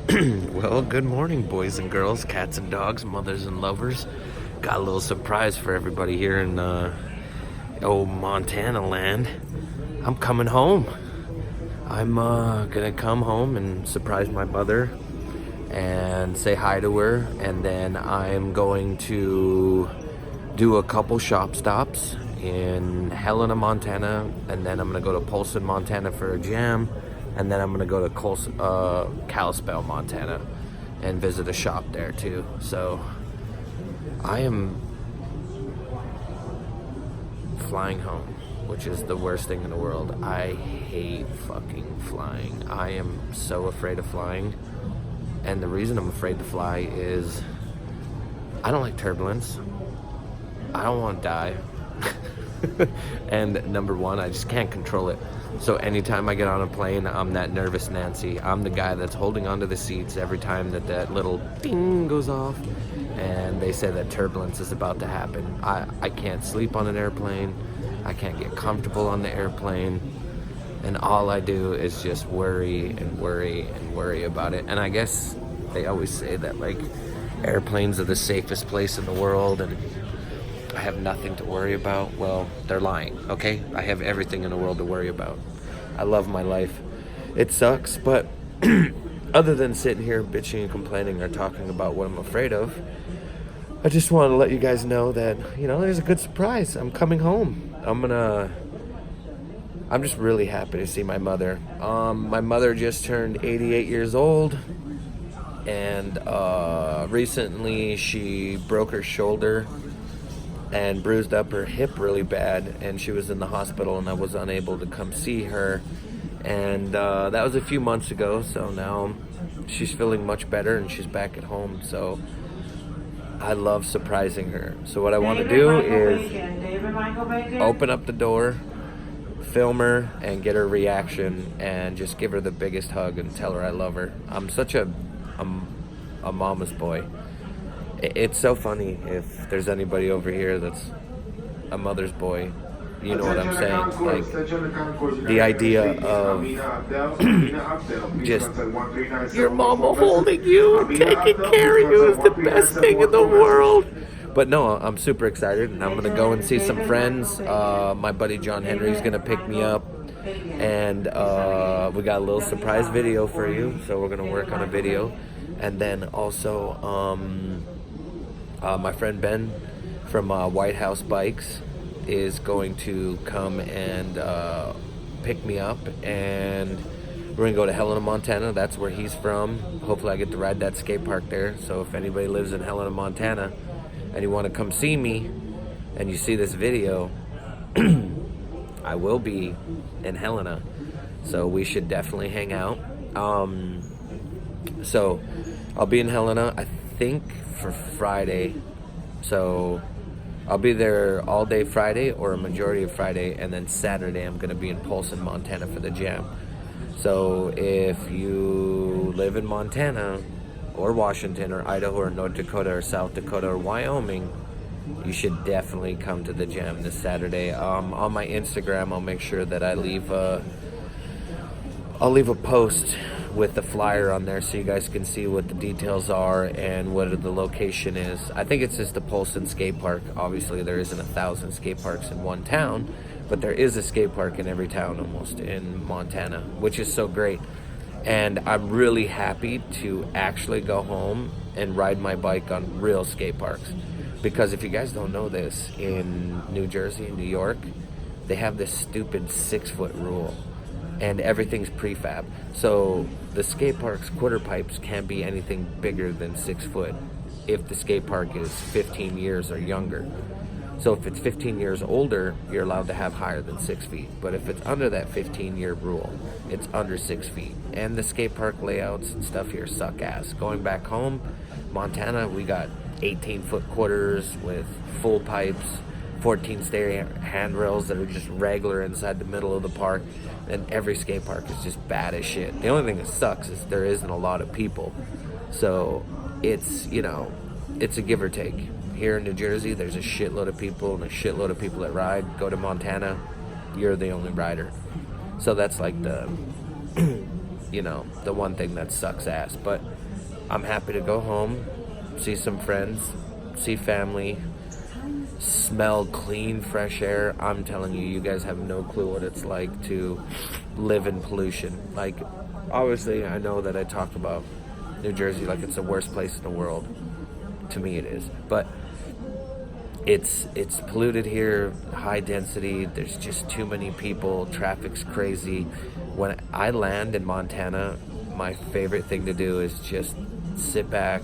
Well, good morning, boys and girls, cats and dogs, mothers and lovers. Got a little surprise for everybody here in old Montana land. I'm coming home. I'm gonna come home and surprise my mother and say hi to her, and then I'm going to do a couple shop stops in Helena, Montana, and then I'm gonna go to Polson, Montana for a jam, and then I'm gonna go to Kalispell, Montana, and visit a shop there too. So I am flying home, which is the worst thing in the world. I hate fucking flying. I am so afraid of flying. And the reason I'm afraid to fly is I don't like turbulence. I don't want to die. And number one, I just can't control it. So anytime I get on a plane, I'm that nervous Nancy. I'm the guy that's holding onto the seats every time that little ding goes off and they say that turbulence is about to happen. I can't sleep on an airplane. I can't get comfortable on the airplane. And all I do is just worry and worry and worry about it. And I guess they always say that, like, airplanes are the safest place in the world and I have nothing to worry about. Well, they're lying, okay? I have everything in the world to worry about. I love my life. It sucks, but other than sitting here bitching and complaining or talking about what I'm afraid of, I just want to let you guys know that, there's a good surprise. I'm coming home. I'm just really happy to see my mother. My mother just turned 88 years old, and recently she broke her shoulder and bruised up her hip really bad, and she was in the hospital, and I was unable to come see her. And that was a few months ago, so now she's feeling much better, and she's back at home, so I love surprising her. So what I want to do is open up the door, film her, and get her reaction, and just give her the biggest hug and tell her I love her. I'm such a mama's boy. It's so funny. If there's anybody over here that's a mother's boy, you know what I'm saying. Like, the idea of just your mama holding you, taking care of you is the best thing in the world. But no, I'm super excited, and I'm going to go and see some friends. My buddy John Henry's going to pick me up, and we got a little surprise video for you, so we're going to work on a video. And then also, my friend Ben from White House Bikes is going to come and pick me up, and we're going to go to Helena, Montana. That's where he's from. Hopefully I get to ride that skate park there. So if anybody lives in Helena, Montana, and you want to come see me, and you see this video, I will be in Helena, so we should definitely hang out. So I'll be in Helena, I think, for Friday, so I'll be there all day Friday, or a majority of Friday, and then Saturday I'm going to be in Polson, Montana for the jam. So if you live in Montana or Washington or Idaho or North Dakota or South Dakota or Wyoming, you should definitely come to the jam this Saturday. On my Instagram, I'll make sure that I'll leave a post with the flyer on there so you guys can see what the details are and what the location is. I think it's just the Polson skate park. Obviously there isn't 1,000 skate parks in one town, but there is a skate park in every town almost in Montana, which is so great. And I'm really happy to actually go home and ride my bike on real skate parks. Because if you guys don't know this, in New Jersey and New York, they have this stupid 6-foot rule, and everything's prefab. So the skate park's quarter pipes can't be anything bigger than 6 foot if the skate park is 15 years or younger. So if it's 15 years older, you're allowed to have higher than 6 feet. But if it's under that 15-year rule, it's under 6 feet. And the skate park layouts and stuff here suck ass. Going back home, Montana, we got 18-foot quarters with full pipes, 14 stair handrails that are just regular inside the middle of the park, and every skate park is just bad as shit. The only thing that sucks is there isn't a lot of people. So it's, it's a give or take. Here in New Jersey, there's a shitload of people and a shitload of people that ride. Go to Montana, you're the only rider. So that's like the you know, the one thing that sucks ass. But I'm happy to go home, see some friends, see family, smell clean, fresh air. I'm telling you, you guys have no clue what it's like to live in pollution. Like, obviously, I know that I talk about New Jersey like it's the worst place in the world. To me, it is. But it's polluted here, high density. There's just too many people. Traffic's crazy. When I land in Montana, my favorite thing to do is just sit back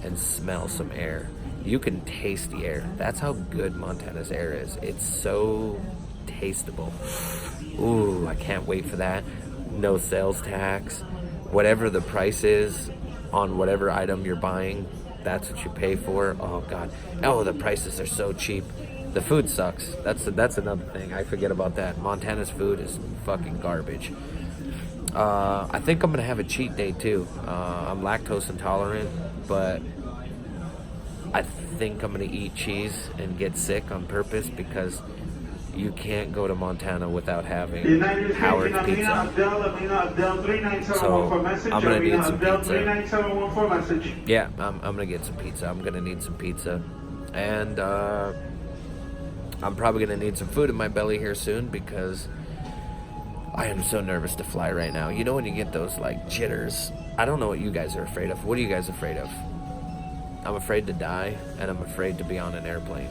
and smell some air. You can taste the air. That's how good Montana's air is. It's so tasteable. Ooh, I can't wait for that. No sales tax. Whatever the price is on whatever item you're buying, that's what you pay for. Oh God. Oh, the prices are so cheap. The food sucks. That's another thing. I forget about that. Montana's food is fucking garbage. I think I'm gonna have a cheat day too. I'm lactose intolerant, but I think I'm gonna eat cheese and get sick on purpose because you can't go to Montana without having Howard's Pizza. So I'm gonna need some pizza. Yeah, I'm gonna get some pizza. I'm gonna need some pizza, and I'm probably gonna need some food in my belly here soon because I am so nervous to fly right now. You know when you get those like jitters? I don't know what you guys are afraid of. What are you guys afraid of? I'm afraid to die, and I'm afraid to be on an airplane.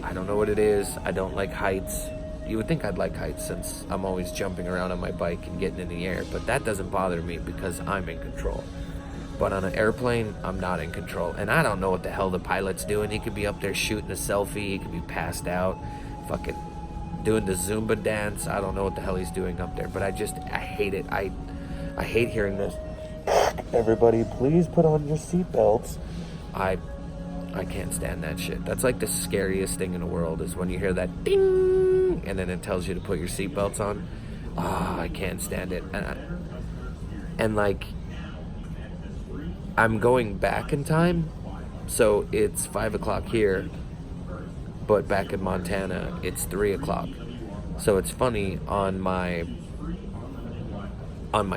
I don't know what it is. I don't like heights. You would think I'd like heights since I'm always jumping around on my bike and getting in the air, but that doesn't bother me because I'm in control. But on an airplane, I'm not in control. And I don't know what the hell the pilot's doing. He could be up there shooting a selfie. He could be passed out, fucking doing the Zumba dance. I don't know what the hell he's doing up there, but I hate it. I hate hearing this. Everybody, please put on your seatbelts. I can't stand that shit. That's like the scariest thing in the world is when you hear that ding and then it tells you to put your seatbelts on. I can't stand it. And like, I'm going back in time, so it's 5 o'clock here, but back in Montana, it's 3 o'clock. So it's funny, on my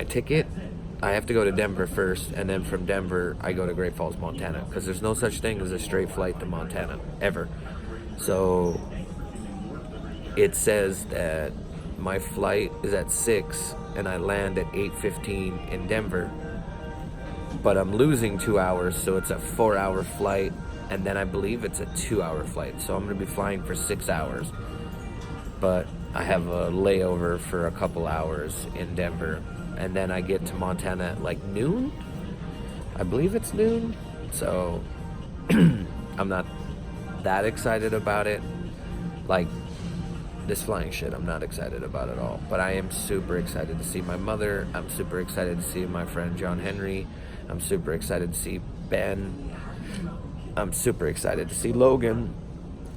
ticket, I have to go to Denver first, and then from Denver, I go to Great Falls, Montana, because there's no such thing as a straight flight to Montana, ever. So it says that my flight is at 6, and I land at 8:15 in Denver, but I'm losing 2 hours, so it's a 4-hour flight, and then I believe it's a 2-hour flight, so I'm going to be flying for 6 hours, but I have a layover for a couple hours in Denver, and then I get to Montana at like noon. I believe it's noon. So I'm not that excited about it. Like this flying shit, I'm not excited about at all. But I am super excited to see my mother. I'm super excited to see my friend John Henry. I'm super excited to see Ben. I'm super excited to see Logan,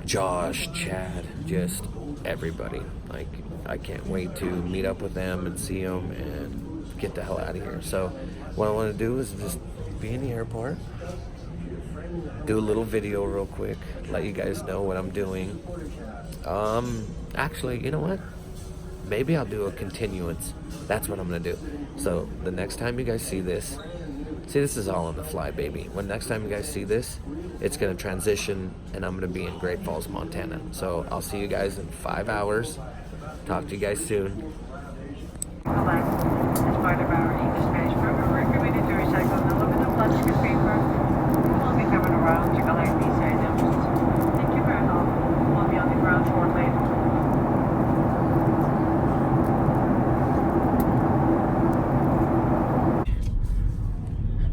Josh, Chad, just everybody. Like, I can't wait to meet up with them and see them and get the hell out of here. So what I want to do is just be in the airport, do a little video real quick, let you guys know what I'm doing. Actually, you know what? Maybe I'll do a continuance. That's what I'm going to do. So the next time you guys see this is all on the fly, baby. When next time you guys see this, it's going to transition and I'm going to be in Great Falls, Montana. So I'll see you guys in 5 hours. Talk to you guys soon. As part of our e-dispense program, we're committed to recycle aluminum, plastic, and paper. We'll be coming around to collect these items. Thank you for your help. We'll be on the ground shortly.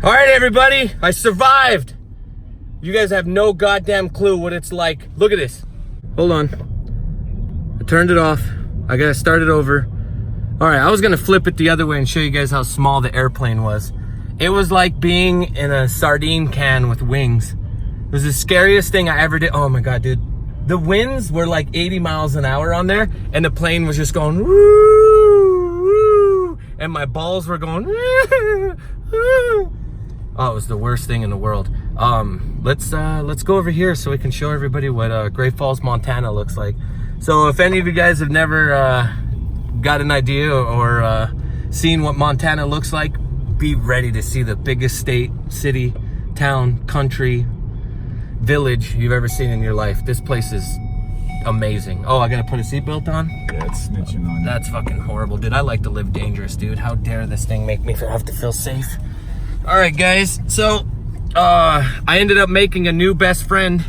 All right, everybody, I survived. You guys have no goddamn clue what it's like. Look at this. Hold on. I turned it off. I gotta start it over. All right, I was gonna flip it the other way and show you guys how small the airplane was. It was like being in a sardine can with wings. It was the scariest thing I ever did. Oh my God, dude. The winds were like 80 miles an hour on there, and the plane was just going woo, woo, and my balls were going woo, woo. Oh, it was the worst thing in the world. Let's go over here so we can show everybody what Great Falls, Montana looks like. So if any of you guys have never got an idea or seeing what Montana looks like, be ready to see the biggest state, city, town, country, village you've ever seen in your life. This place is amazing. Oh, I gotta put a seatbelt on? Yeah, it's snitching on you. That's fucking horrible, dude. I like to live dangerous, dude. How dare this thing make me have to feel safe? All right, guys. So, I ended up making a new best friend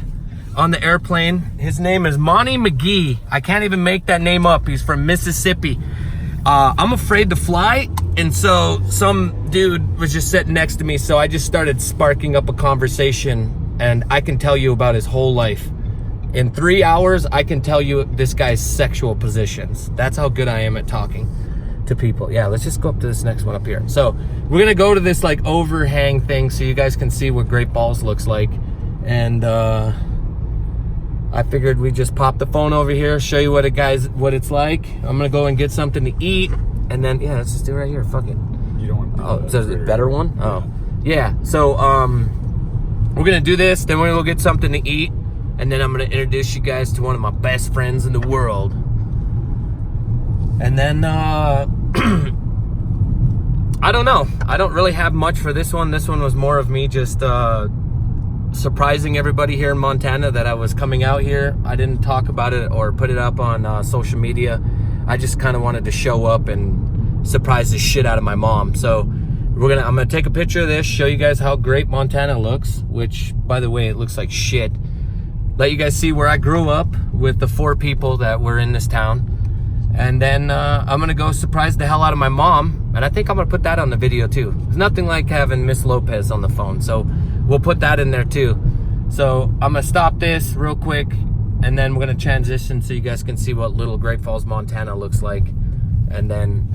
on the airplane. His name is Monty McGee. I can't even make that name up. He's from Mississippi. I'm afraid to fly, and so some dude was just sitting next to me, so I just started sparking up a conversation, and I can tell you about his whole life. In 3 hours, I can tell you this guy's sexual positions. That's how good I am at talking to people. Yeah, let's just go up to this next one up here. So we're gonna go to this like overhang thing so you guys can see what Great Falls looks like. And I figured we'd just pop the phone over here, show you what it's like. I'm gonna go and get something to eat, and then yeah, let's just do it right here. Fuck it. You don't want to. Oh, so is it a better one? Oh, yeah. So we're gonna do this, then we're gonna go get something to eat, and then I'm gonna introduce you guys to one of my best friends in the world. And then I don't know. I don't really have much for this one. This one was more of me just surprising everybody here in Montana that I was coming out here. I didn't talk about it or put it up on social media. I just kind of wanted to show up and surprise the shit out of my mom. So I'm gonna take a picture of this, show you guys how great Montana looks, which by the way, it looks like shit. Let you guys see where I grew up with the 4 people that were in this town. And then I'm gonna go surprise the hell out of my mom, and I think I'm gonna put that on the video too. There's nothing like having Miss Lopez on the phone, so we'll put that in there too. So I'm gonna stop this real quick, and then we're gonna transition so you guys can see what little Great Falls, Montana looks like, and then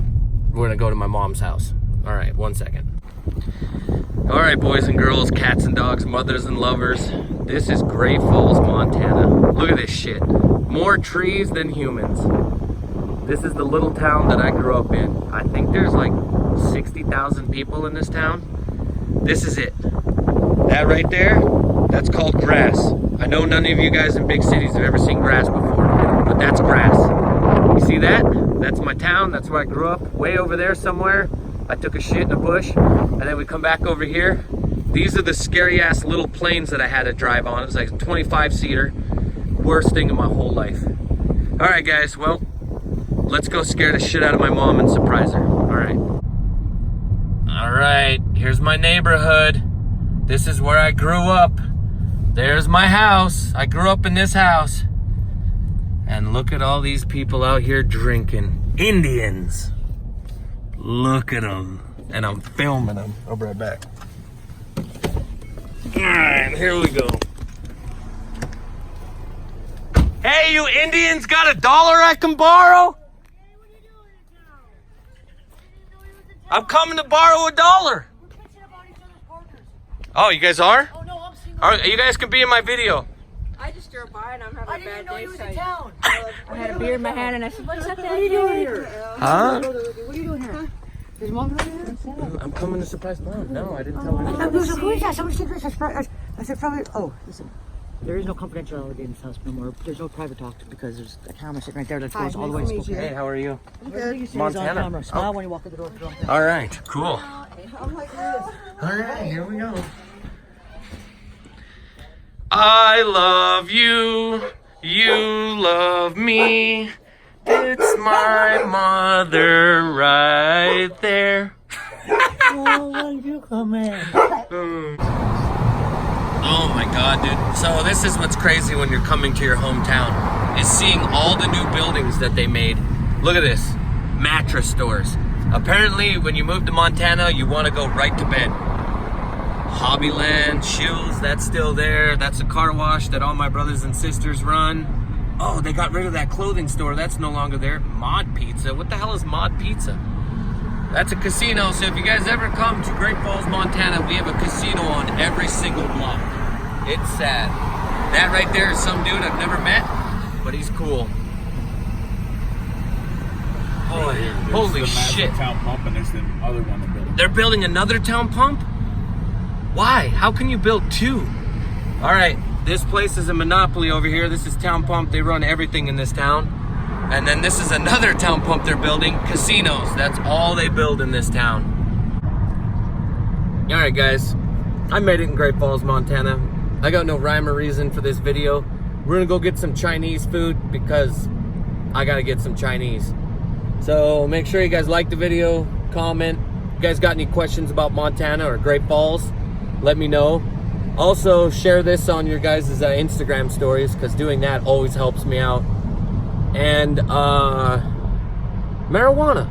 we're gonna go to my mom's house. All right, 1 second. All right, boys and girls, cats and dogs, mothers and lovers, this is Great Falls, Montana. Look at this shit. More trees than humans. This is the little town that I grew up in. I think there's like 60,000 people in this town. This is it. That right there, that's called grass. I know none of you guys in big cities have ever seen grass before, but that's grass. You see that? That's my town, that's where I grew up. Way over there somewhere, I took a shit in a bush, and then we come back over here. These are the scary ass little planes that I had to drive on. It was like a 25-seater. Worst thing in my whole life. All right, guys, well, let's go scare the shit out of my mom and surprise her. All right, here's my neighborhood. This is where I grew up. There's my house. I grew up in this house. And look at all these people out here drinking. Indians. Look at them. And I'm filming them. I'll be right back. All right, here we go. Hey, you Indians got $1 I can borrow? I'm coming to borrow $1. Oh, you guys are? Oh no, I'm single. All right, you guys can be in my video. I just drove by and I'm having a bad day. was So in town. I had a beer in my hand and I said, "What's up, What are you doing here? Huh? What are you doing here? Is mom doing here? I'm coming to surprise mom. No, I didn't tell her. Who is that? Someone said this. I said probably. Oh, listen. There is no confidentiality in this house no more. There's no private talk because there's a camera sitting right there that goes all the way to school. Hey, how are you? Montana. Montana. On camera. Smile when you walk in the door. All right, cool. All right, here we go. I love you, you love me. It's my mother right there. Oh my God, dude. So this is what's crazy when you're coming to your hometown, is seeing all the new buildings that they made. Look at this, mattress stores. Apparently, when you move to Montana, you want to go right to bed. Hobbyland, Shields, that's still there. That's a car wash that all my brothers and sisters run. Oh, they got rid of that clothing store. That's no longer there. Mod Pizza. What the hell is Mod Pizza? That's a casino. So if you guys ever come to Great Falls, Montana, we have a casino on every single block. It's sad. That right there is some dude I've never met, but he's cool. Boy, holy shit. Town pump, and there's the other one they're building. They're building another town pump? Why? How can you build 2? All right, this place is a monopoly over here. This is Town Pump. They run everything in this town. And then this is another town pump they're building, casinos. That's all they build in this town. All right, guys, I made it in Great Falls, Montana. I got no rhyme or reason for this video. We're gonna go get some Chinese food because I gotta get some Chinese. So make sure you guys like the video, comment. If you guys got any questions about Montana or Great Falls, let me know. Also, share this on your guys' Instagram stories, because doing that always helps me out. And marijuana.